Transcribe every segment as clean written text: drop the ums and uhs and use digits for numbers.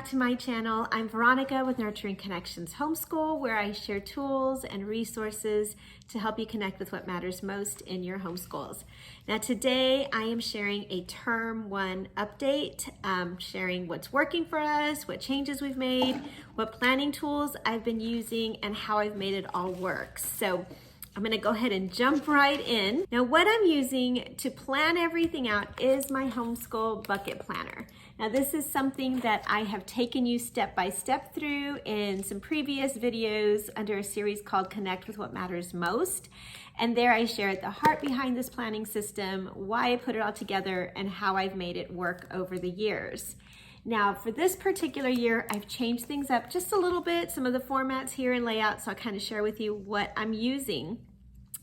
to my channel. I'm Veronica with Nurturing Connections Homeschool, where I share tools and resources to help you connect with what matters most in your homeschools. Now today I am sharing a Term 1 update, sharing what's working for us, what changes we've made, what planning tools I've been using, and how I've made it all work. So I'm gonna go ahead and jump right in. Now what I'm using to plan everything out is my homeschool bucket planner. Now this is something that I have taken you step by step through in some previous videos under a series called Connect with What Matters Most. And there I share the heart behind this planning system, why I put it all together, and how I've made it work over the years. Now for this particular year, I've changed things up just a little bit, some of the formats here and layout, so I'll kind of share with you what I'm using.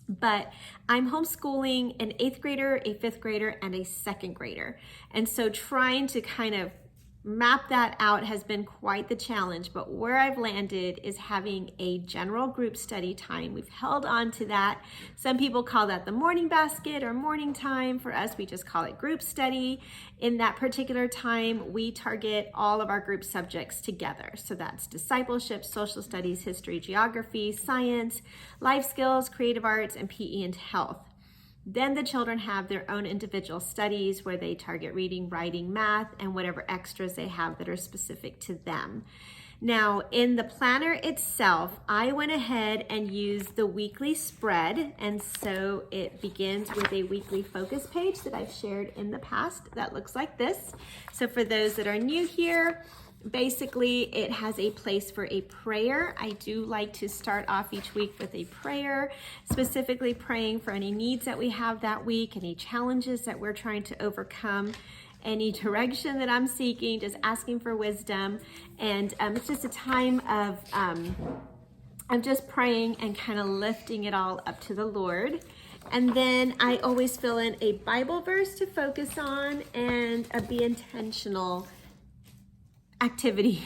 But I'm homeschooling an 8th grader, a 5th grader, and a 2nd grader. And so trying to kind of map that out has been quite the challenge, but where I've landed is having a general group study time. We've held on to that. Some people call that the morning basket or morning time. For us, we just call it group study. In that particular time, we target all of our group subjects together. So that's discipleship, social studies, history, geography, science, life skills, creative arts, and PE and health. Then the children have their own individual studies where they target reading, writing, math, and whatever extras they have that are specific to them. Now, in the planner itself, I went ahead and used the weekly spread, and so it begins with a weekly focus page that I've shared in the past that looks like this. So for those that are new here, basically, it has a place for a prayer. I do like to start off each week with a prayer, specifically praying for any needs that we have that week, any challenges that we're trying to overcome, any direction that I'm seeking, just asking for wisdom. And it's just a time of just praying and kind of lifting it all up to the Lord. And then I always fill in a Bible verse to focus on and be intentional activity,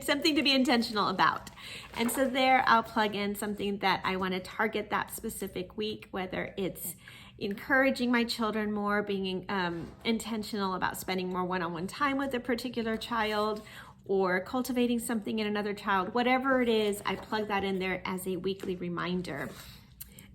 something to be intentional about. And so there I'll plug in something that I want to target that specific week, whether it's encouraging my children more, being intentional about spending more one-on-one time with a particular child, or cultivating something in another child. Whatever it is, I plug that in there as a weekly reminder.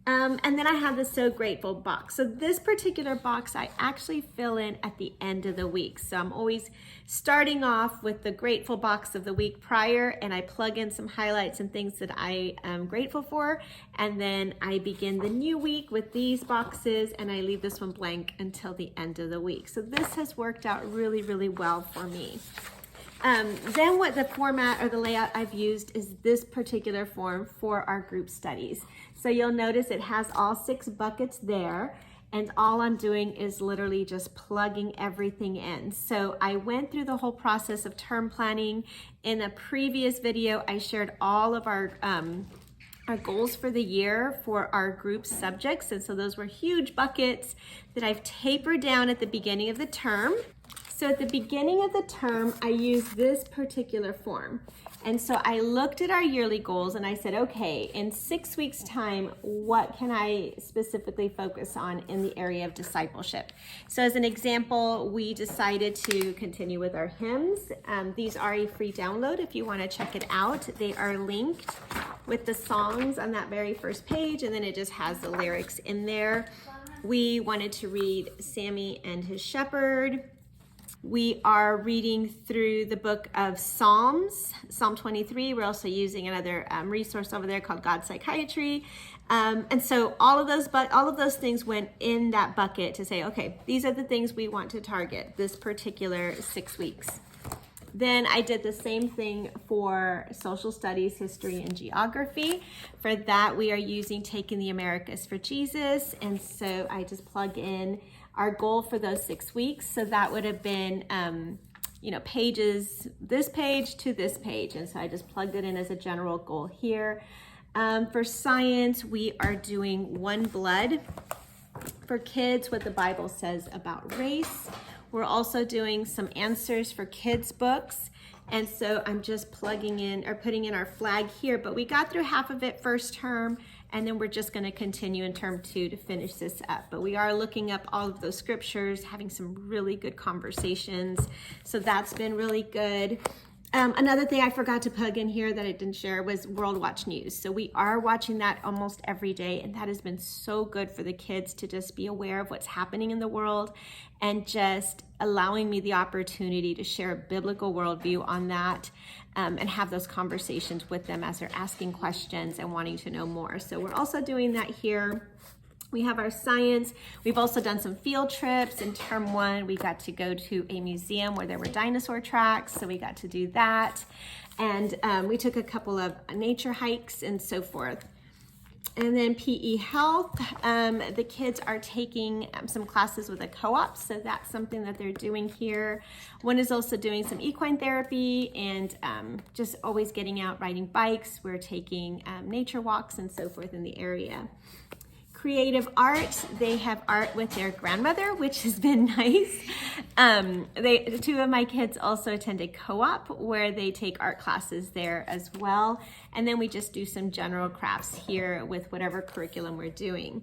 And then I have the So Grateful box. So this particular box I actually fill in at the end of the week. So I'm always starting off with the grateful box of the week prior, and I plug in some highlights and things that I am grateful for. And then I begin the new week with these boxes, and I leave this one blank until the end of the week. So this has worked out really, really well for me. Then what the format or the layout I've used is this particular form for our group studies. So you'll notice it has all 6 buckets there, and all I'm doing is literally just plugging everything in. So I went through the whole process of term planning. In a previous video, I shared all of our goals for the year for our group subjects. And so those were huge buckets that I've tapered down at the beginning of the term. So at the beginning of the term, I used this particular form. And so I looked at our yearly goals and I said, okay, in 6 weeks' time, what can I specifically focus on in the area of discipleship? So as an example, we decided to continue with our hymns. These are a free download if you want to check it out. They are linked with the songs on that very first page, and then it just has the lyrics in there. We wanted to read Sammy and His Shepherd. We are reading through the book of Psalms, Psalm 23. We're also using another resource over there called God Psychiatry. And so all of those things went in that bucket to say, okay, these are the things we want to target this particular 6 weeks. Then I did the same thing for social studies, history, and geography. For that, we are using Taking the Americas for Jesus. And so I just plug in our goal for those 6 weeks. So that would have been, pages, this page to this page. And so I just plugged it in as a general goal here. For science, we are doing One Blood. For kids, what the Bible says about race. We're also doing some answers for kids' books. And so I'm just plugging in or putting in our flag here, but we got through half of it first term, and then we're just going to continue in term 2 to finish this up. But we are looking up all of those scriptures, having some really good conversations. So that's been really good. Another thing I forgot to plug in here that I didn't share was WorldWatch.News. So we are watching that almost every day, and that has been so good for the kids to just be aware of what's happening in the world and just allowing me the opportunity to share a biblical worldview on that and have those conversations with them as they're asking questions and wanting to know more. So we're also doing that here. We have our science. We've also done some field trips. In term 1, we got to go to a museum where there were dinosaur tracks, so we got to do that. And we took a couple of nature hikes and so forth. And then PE Health, the kids are taking some classes with a co-op, so that's something that they're doing here. One is also doing some equine therapy and just always getting out riding bikes. We're taking nature walks and so forth in the area. Creative art, they have art with their grandmother, which has been nice. 2 of my kids also attend a co-op where they take art classes there as well. And then we just do some general crafts here with whatever curriculum we're doing.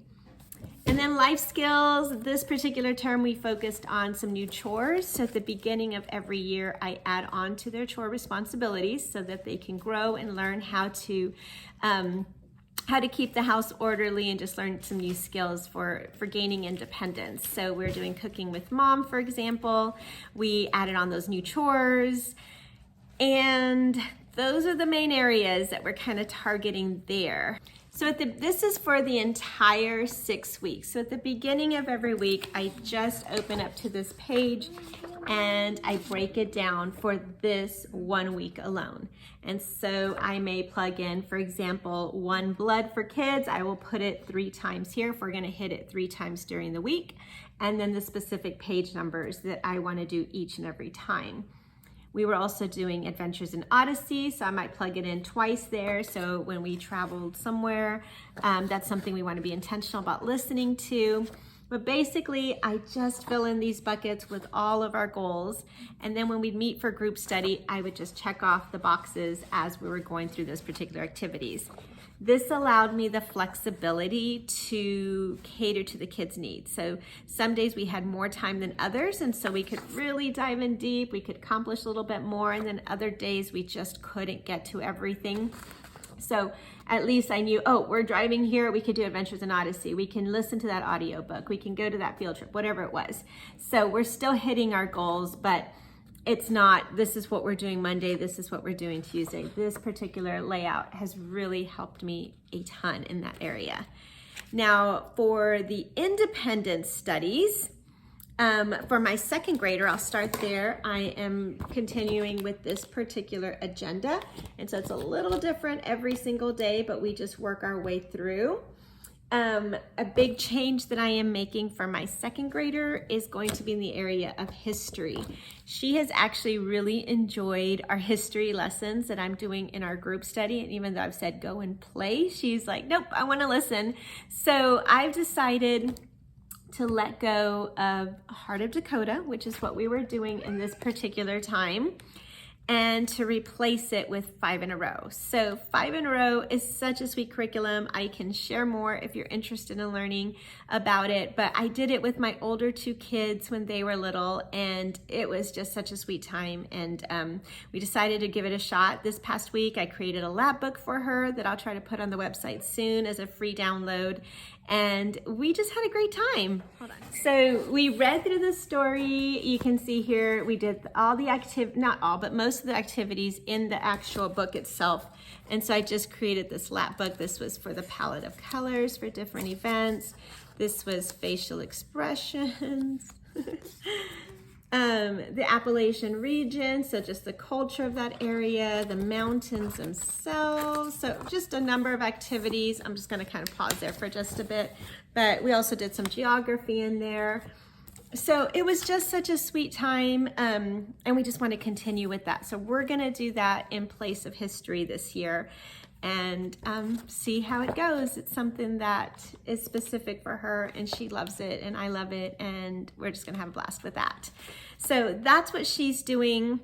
And then life skills, this particular term we focused on some new chores. So at the beginning of every year, I add on to their chore responsibilities so that they can grow and learn how to keep the house orderly and just learn some new skills for gaining independence. So we're doing cooking with mom, for example. We added on those new chores. And those are the main areas that we're kind of targeting there. So this is for the entire 6 weeks. So at the beginning of every week, I just open up to this page and I break it down for this 1 week alone. And so I may plug in, for example, 1 blood for kids. I will put it 3 times here if we're gonna hit it 3 times during the week. And then the specific page numbers that I wanna do each and every time. We were also doing Adventures in Odyssey, so I might plug it in twice there. So when we traveled somewhere, that's something we want to be intentional about listening to. But basically, I just fill in these buckets with all of our goals. And then when we'd meet for group study, I would just check off the boxes as we were going through those particular activities. This allowed me the flexibility to cater to the kids' needs. So some days we had more time than others, and so we could really dive in deep, we could accomplish a little bit more, and then other days we just couldn't get to everything. So at least I knew, oh, we're driving here, we could do Adventures in Odyssey, we can listen to that audiobook, we can go to that field trip, whatever it was. So we're still hitting our goals, but it's not, this is what we're doing Monday, this is what we're doing Tuesday. This particular layout has really helped me a ton in that area. Now, for the independent studies, for my 2nd grader, I'll start there. I am continuing with this particular agenda. And so it's a little different every single day, but we just work our way through. A big change that I am making for my 2nd grader is going to be in the area of history. She has actually really enjoyed our history lessons that I'm doing in our group study. And even though I've said go and play, she's like, nope, I want to listen. So I've decided to let go of Heart of Dakota, which is what we were doing in this particular time, and to replace it with 5 in a row. So 5 in a row is such a sweet curriculum. I can share more if you're interested in learning about it, but I did it with my older 2 kids when they were little, and it was just such a sweet time. And we decided to give it a shot. This past week, I created a lab book for her that I'll try to put on the website soon as a free download. And we just had a great time. Hold on. So we read through the story. You can see here, we did all the not all, but most of the activities in the actual book itself. And so I just created this lap book. This was for the palette of colors for different events. This was facial expressions. The Appalachian region, so just the culture of that area, the mountains themselves. So just a number of activities. I'm just going to kind of pause there for just a bit. But we also did some geography in there. So it was just such a sweet time, and we just want to continue with that. So we're going to do that in place of history this year and see how it goes. It's something that is specific for her, and she loves it, and I love it, and we're just going to have a blast with that. So that's what she's doing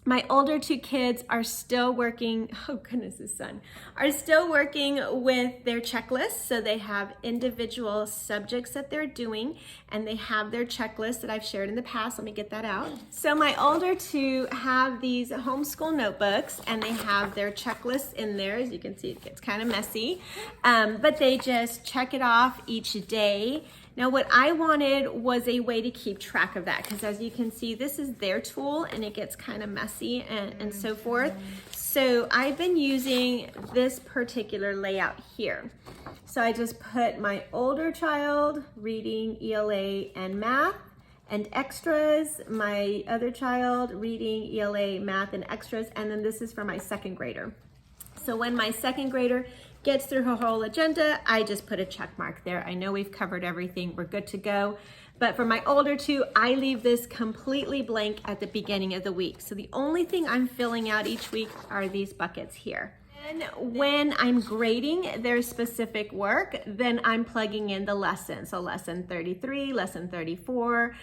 My older two kids are still working, oh goodness, his son, are still working with their checklists. So they have individual subjects that they're doing, and they have their checklist that I've shared in the past. Let me get that out. So my older two have these homeschool notebooks, and they have their checklists in there. As you can see, it gets kind of messy, but they just check it off each day. Now what I wanted was a way to keep track of that, because as you can see, this is their tool and it gets kind of messy and so forth. So I've been using this particular layout here. So I just put my older child reading, ELA, and math, and extras, my other child reading, ELA, math, and extras, and then this is for my second grader. So when my second grader gets through her whole agenda, I just put a check mark there. I know we've covered everything, we're good to go. But for my older two, I leave this completely blank at the beginning of the week. So the only thing I'm filling out each week are these buckets here. And when I'm grading their specific work, then I'm plugging in the lesson. So lesson 33, lesson 34,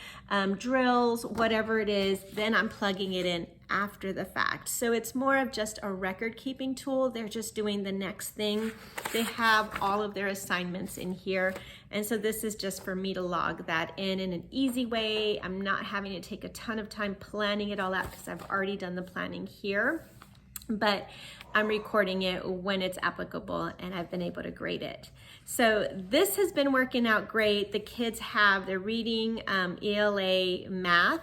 drills, whatever it is, then I'm plugging it in after the fact. So it's more of just a record keeping tool. They're just doing the next thing. They have all of their assignments in here. And so this is just for me to log that in an easy way. I'm not having to take a ton of time planning it all out because I've already done the planning here. But I'm recording it when it's applicable and I've been able to grade it. So this has been working out great. The kids have their reading, ELA, math,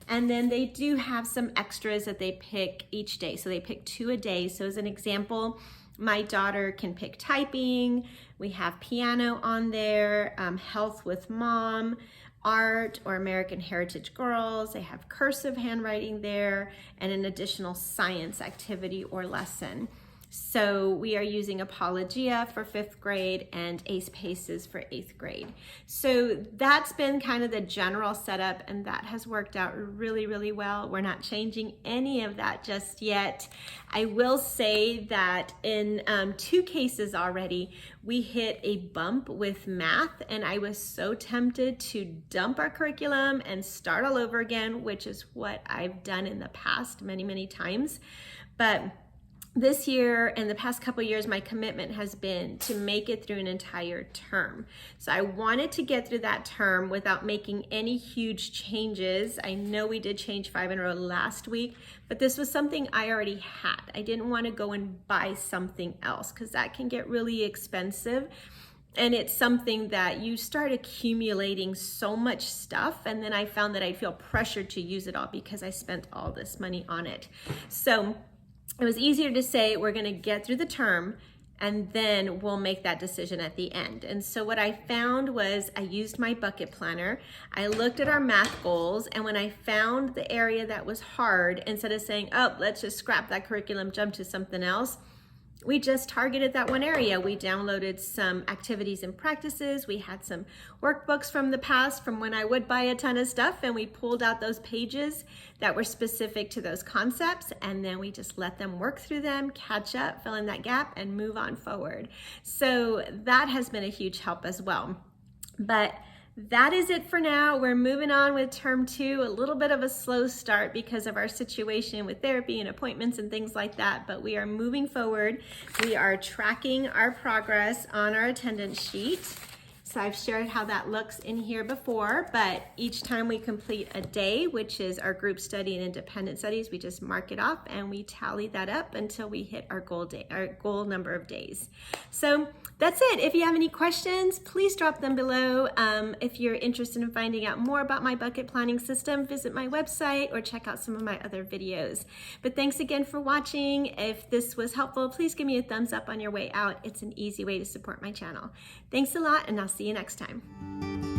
and then they do have some extras that they pick each day. So they pick 2 a day. So as an example, my daughter can pick typing, we have piano on there, health with mom, art or American Heritage Girls. They have cursive handwriting there and an additional science activity or lesson. So we are using Apologia for 5th grade and Ace Paces for 8th grade. So that's been kind of the general setup, and that has worked out really, really well. We're not changing any of that just yet. I will say that in 2 cases already, we hit a bump with math, and I was so tempted to dump our curriculum and start all over again, which is what I've done in the past many, many times. But this year and the past couple years, my commitment has been to make it through an entire term. So I wanted to get through that term without making any huge changes. I know we did change 5 in a row last week, but this was something I already had. I didn't want to go and buy something else because that can get really expensive. And it's something that you start accumulating so much stuff, and then I found that I'd feel pressured to use it all because I spent all this money on it. So it was easier to say we're going to get through the term and then we'll make that decision at the end. And so what I found was I used my bucket planner. I looked at our math goals, and when I found the area that was hard, instead of saying, oh, let's just scrap that curriculum, jump to something else, we just targeted that one area. We downloaded some activities and practices. We had some workbooks from the past from when I would buy a ton of stuff, and we pulled out those pages that were specific to those concepts, and then we just let them work through them, catch up, fill in that gap, and move on forward. So that has been a huge help as well. But that is it for now. We're moving on with term 2, a little bit of a slow start because of our situation with therapy and appointments and things like that, but we are moving forward. We are tracking our progress on our attendance sheet. So I've shared how that looks in here before, but each time we complete a day, which is our group study and independent studies, we just mark it off and we tally that up until we hit our goal number of days. So that's it. If you have any questions, please drop them below. If you're interested in finding out more about my bucket planning system, visit my website or check out some of my other videos. But thanks again for watching. If this was helpful, please give me a thumbs up on your way out. It's an easy way to support my channel. Thanks a lot, and I'll see you next time.